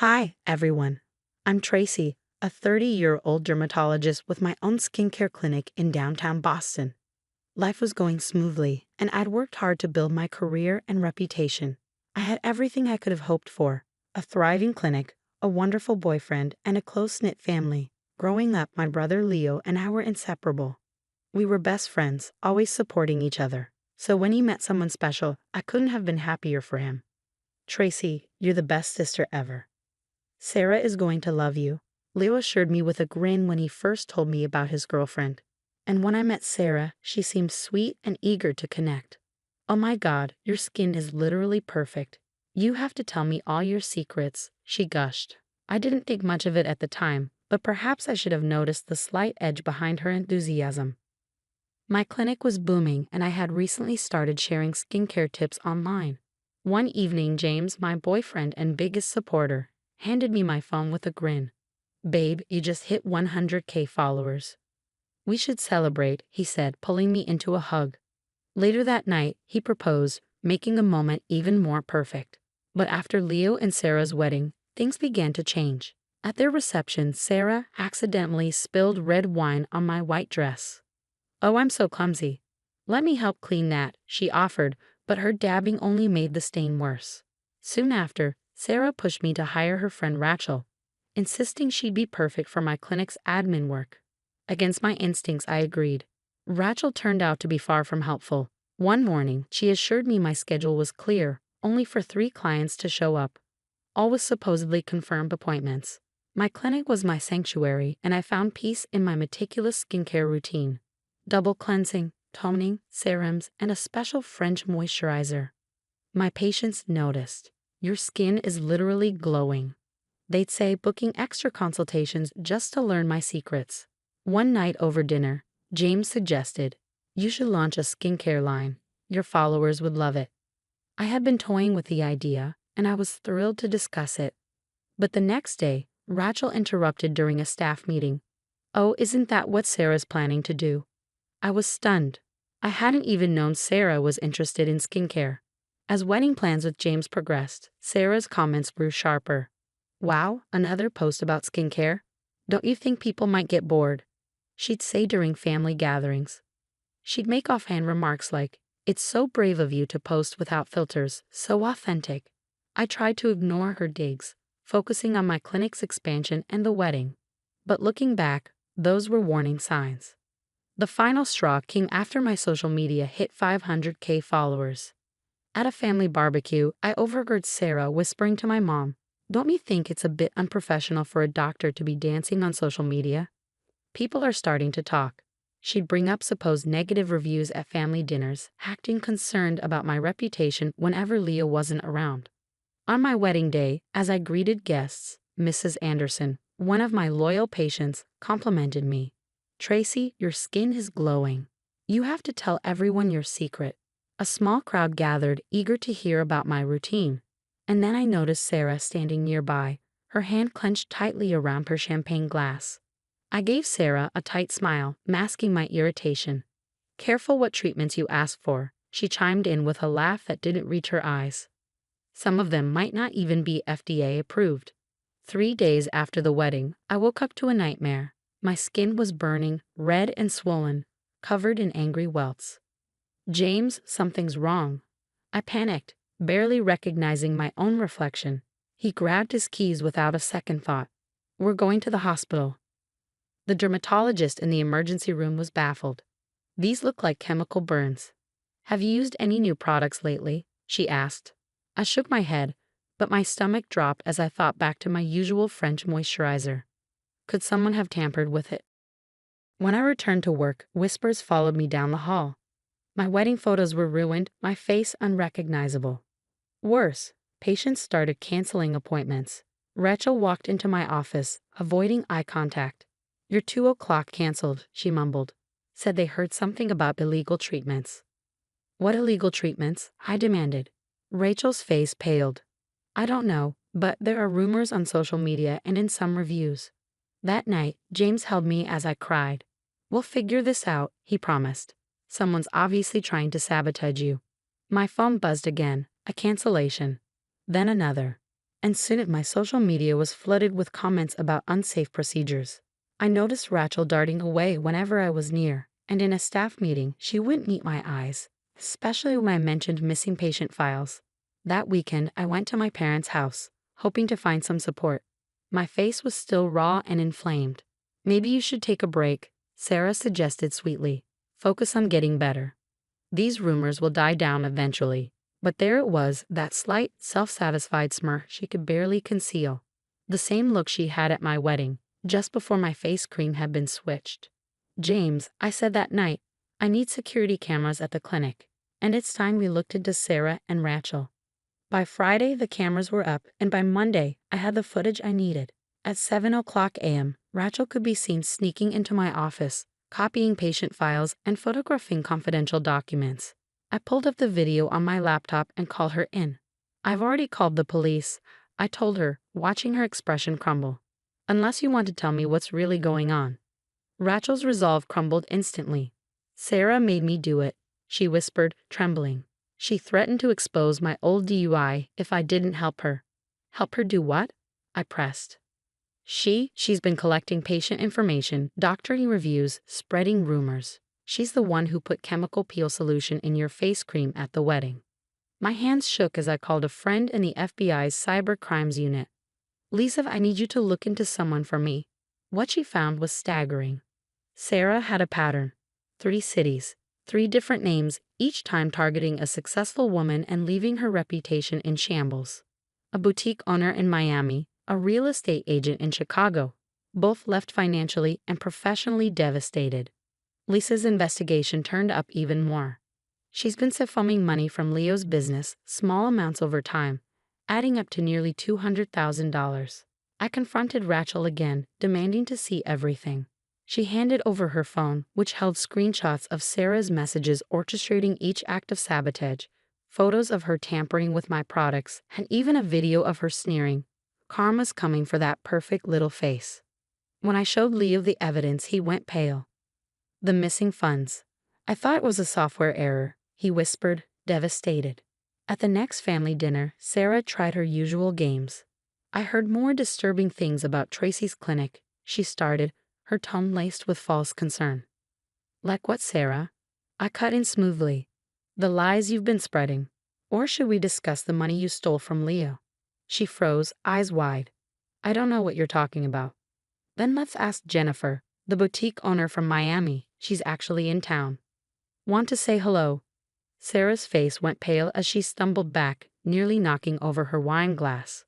Hi, everyone. I'm Tracy, a 30-year-old dermatologist with my own skincare clinic in downtown Boston. Life was going smoothly, and I'd worked hard to build my career and reputation. I had everything I could have hoped for: a thriving clinic, a wonderful boyfriend, and a close-knit family. Growing up, my brother Leo and I were inseparable. We were best friends, always supporting each other. So when he met someone special, I couldn't have been happier for him. Tracy, you're the best sister ever. Sarah is going to love you, Leo assured me with a grin when he first told me about his girlfriend. And when I met Sarah, she seemed sweet and eager to connect. Oh my God, your skin is literally perfect. You have to tell me all your secrets, she gushed. I didn't think much of it at the time, but perhaps I should have noticed the slight edge behind her enthusiasm. My clinic was booming, and I had recently started sharing skincare tips online. One evening, James, my boyfriend and biggest supporter, handed me my phone with a grin. "Babe, you just hit 100K followers. We should celebrate," he said, pulling me into a hug. Later that night, he proposed, making the moment even more perfect. But after Leo and Sarah's wedding, things began to change. At their reception, Sarah accidentally spilled red wine on my white dress. "Oh, I'm so clumsy. Let me help clean that," she offered, but her dabbing only made the stain worse. Soon after, Sarah pushed me to hire her friend Rachel, insisting she'd be perfect for my clinic's admin work. Against my instincts, I agreed. Rachel turned out to be far from helpful. One morning, she assured me my schedule was clear, only for 3 clients to show up. All with supposedly confirmed appointments. My clinic was my sanctuary, and I found peace in my meticulous skincare routine. Double cleansing, toning, serums, and a special French moisturizer. My patients noticed. "Your skin is literally glowing," they'd say, booking extra consultations just to learn my secrets. One night over dinner, James suggested, "You should launch a skincare line. Your followers would love it." I had been toying with the idea, and I was thrilled to discuss it. But the next day, Rachel interrupted during a staff meeting. "Oh, isn't that what Sarah's planning to do?" I was stunned. I hadn't even known Sarah was interested in skincare. As wedding plans with James progressed, Sarah's comments grew sharper. "Wow, another post about skincare? Don't you think people might get bored?" she'd say during family gatherings. She'd make offhand remarks like, "It's so brave of you to post without filters, so authentic." I tried to ignore her digs, focusing on my clinic's expansion and the wedding. But looking back, those were warning signs. The final straw came after my social media hit 500K followers. At a family barbecue, I overheard Sarah whispering to my mom, "Don't you think it's a bit unprofessional for a doctor to be dancing on social media?" People are starting to talk. She'd bring up supposed negative reviews at family dinners, acting concerned about my reputation whenever Leo wasn't around. On my wedding day, as I greeted guests, Mrs. Anderson, one of my loyal patients, complimented me. "Tracy, your skin is glowing. You have to tell everyone your secret." A small crowd gathered, eager to hear about my routine. And then I noticed Sarah standing nearby, her hand clenched tightly around her champagne glass. I gave Sarah a tight smile, masking my irritation. "Careful what treatments you ask for," she chimed in with a laugh that didn't reach her eyes. "Some of them might not even be FDA approved." 3 days after the wedding, I woke up to a nightmare. My skin was burning, red and swollen, covered in angry welts. "James, something's wrong." I panicked, barely recognizing my own reflection. He grabbed his keys without a second thought. "We're going to the hospital." The dermatologist in the emergency room was baffled. "These look like chemical burns. Have you used any new products lately?" she asked. I shook my head, but my stomach dropped as I thought back to my usual French moisturizer. Could someone have tampered with it? When I returned to work, whispers followed me down the hall. My wedding photos were ruined, my face unrecognizable. Worse, patients started canceling appointments. Rachel walked into my office, avoiding eye contact. "Your 2 o'clock canceled," she mumbled. Said they heard something about illegal treatments. "What illegal treatments?" I demanded. Rachel's face paled. "I don't know, but there are rumors on social media and in some reviews." That night, James held me as I cried. "We'll figure this out," he promised. "Someone's obviously trying to sabotage you." My phone buzzed again, a cancellation. Then another. and soon my social media was flooded with comments about unsafe procedures. I noticed Rachel darting away whenever I was near, and in a staff meeting, she wouldn't meet my eyes, especially when I mentioned missing patient files. That weekend, I went to my parents' house, hoping to find some support. My face was still raw and inflamed. Maybe you should take a break, Sarah suggested sweetly. Focus on getting better. These rumors will die down eventually. But there it was, that slight, self-satisfied smirk she could barely conceal. The same look she had at my wedding, just before my face cream had been switched. James, I said that night, I need security cameras at the clinic. And it's time we looked into Sarah and Rachel. By Friday, the cameras were up, and by Monday, I had the footage I needed. At 7:00 a.m., Rachel could be seen sneaking into my office, copying patient files and photographing confidential documents. I pulled up the video on my laptop and called her in. I've already called the police, I told her, watching her expression crumble. Unless you want to tell me what's really going on. Rachel's resolve crumbled instantly. Sarah made me do it, she whispered, trembling. She threatened to expose my old DUI if I didn't help her. Help her do what? I pressed. She's been collecting patient information, doctoring reviews, spreading rumors. She's the one who put chemical peel solution in your face cream at the wedding. My hands shook as I called a friend in the FBI's cyber crimes unit. Lisa, I need you to look into someone for me. What she found was staggering. Sarah had a pattern. 3 cities, 3 different names, each time targeting a successful woman and leaving her reputation in shambles. A boutique owner in Miami, a real estate agent in Chicago, both left financially and professionally devastated. Lisa's investigation turned up even more. She's been siphoning money from Leo's business, small amounts over time, adding up to nearly $200,000. I confronted Rachel again, demanding to see everything. She handed over her phone, which held screenshots of Sarah's messages orchestrating each act of sabotage, photos of her tampering with my products, and even a video of her sneering. Karma's coming for that perfect little face. When I showed Leo the evidence, he went pale. The missing funds. I thought it was a software error, he whispered, devastated. At the next family dinner, Sarah tried her usual games. I heard more disturbing things about Tracy's clinic, she started, her tone laced with false concern. Like what, Sarah? I cut in smoothly. The lies you've been spreading. Or should we discuss the money you stole from Leo? She froze, eyes wide. I don't know what you're talking about. Then let's ask Jennifer, the boutique owner from Miami. She's actually in town. Want to say hello? Sarah's face went pale as she stumbled back, nearly knocking over her wine glass.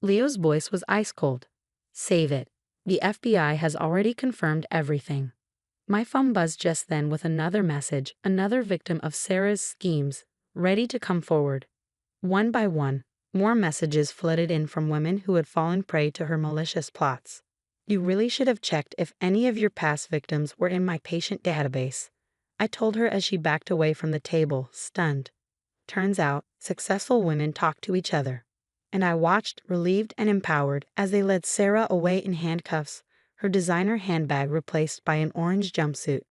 Leo's voice was ice cold. Save it. The FBI has already confirmed everything. My phone buzzed just then with another message, another victim of Sarah's schemes, ready to come forward. One by one, more messages flooded in from women who had fallen prey to her malicious plots. You really should have checked if any of your past victims were in my patient database, I told her as she backed away from the table, stunned. Turns out, successful women talk to each other. And I watched, relieved and empowered, as they led Sarah away in handcuffs, her designer handbag replaced by an orange jumpsuit.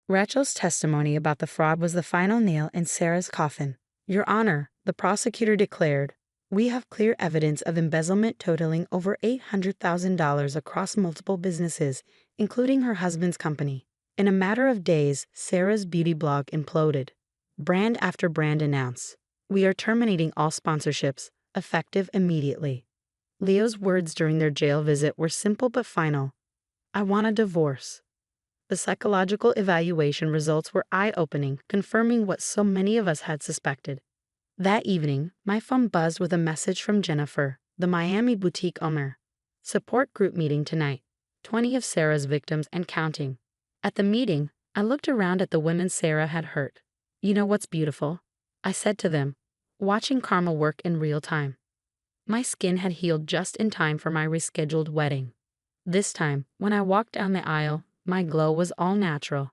Rachel's testimony about the fraud was the final nail in Sarah's coffin. Your Honor, the prosecutor declared, we have clear evidence of embezzlement totaling over $800,000 across multiple businesses, including her husband's company. In a matter of days, Sarah's beauty blog imploded. Brand after brand announced, we are terminating all sponsorships, effective immediately. Leo's words during their jail visit were simple but final. I want a divorce. The psychological evaluation results were eye-opening, confirming what so many of us had suspected. That evening, my phone buzzed with a message from Jennifer, the Miami boutique owner. Support group meeting tonight. 20 of Sarah's victims and counting. At the meeting, I looked around at the women Sarah had hurt. You know what's beautiful? I said to them, watching karma work in real time. My skin had healed just in time for my rescheduled wedding. This time, when I walked down the aisle, my glow was all natural.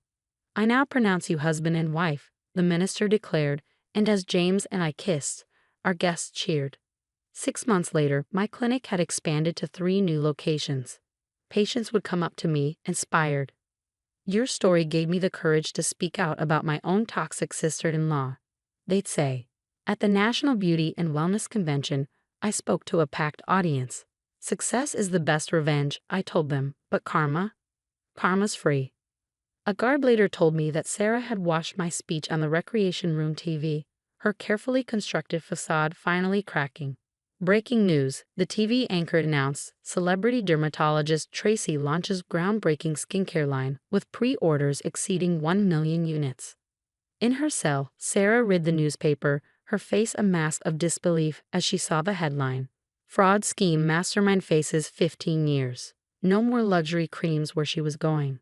I now pronounce you husband and wife, the minister declared, and as James and I kissed, our guests cheered. 6 months later, my clinic had expanded to 3 new locations. Patients would come up to me, inspired. Your story gave me the courage to speak out about my own toxic sister-in-law. They'd say, at the National Beauty and Wellness Convention, I spoke to a packed audience. Success is the best revenge, I told them, but karma's free. A guard later told me that Sarah had watched my speech on the recreation room TV, her carefully constructed facade finally cracking. Breaking news, the TV anchor announced celebrity dermatologist Tracy launches groundbreaking skincare line with pre-orders exceeding 1 million units. In her cell, Sarah read the newspaper, her face a mask of disbelief as she saw the headline. Fraud scheme mastermind faces 15 years. No more luxury creams where she was going.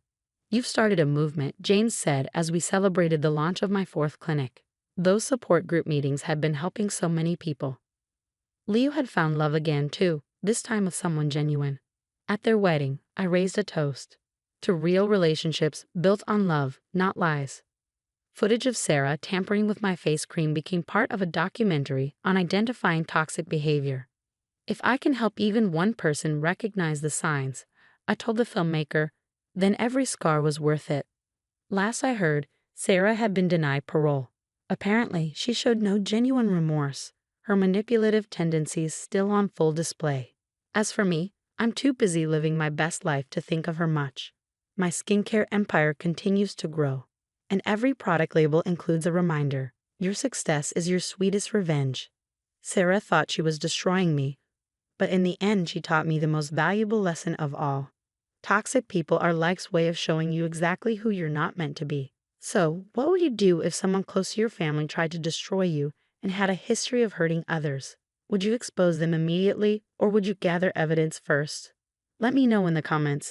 You've started a movement, James said as we celebrated the launch of my 4th clinic. Those support group meetings had been helping so many people. Leo had found love again too, this time with someone genuine. At their wedding, I raised a toast to real relationships built on love, not lies. Footage of Sarah tampering with my face cream became part of a documentary on identifying toxic behavior. If I can help even one person recognize the signs, I told the filmmaker, then every scar was worth it. Last I heard, Sarah had been denied parole. Apparently, she showed no genuine remorse, her manipulative tendencies still on full display. As for me, I'm too busy living my best life to think of her much. My skincare empire continues to grow, and every product label includes a reminder, your success is your sweetest revenge. Sarah thought she was destroying me, but in the end she taught me the most valuable lesson of all. Toxic people are life's way of showing you exactly who you're not meant to be. So, what would you do if someone close to your family tried to destroy you and had a history of hurting others? Would you expose them immediately, or would you gather evidence first? Let me know in the comments.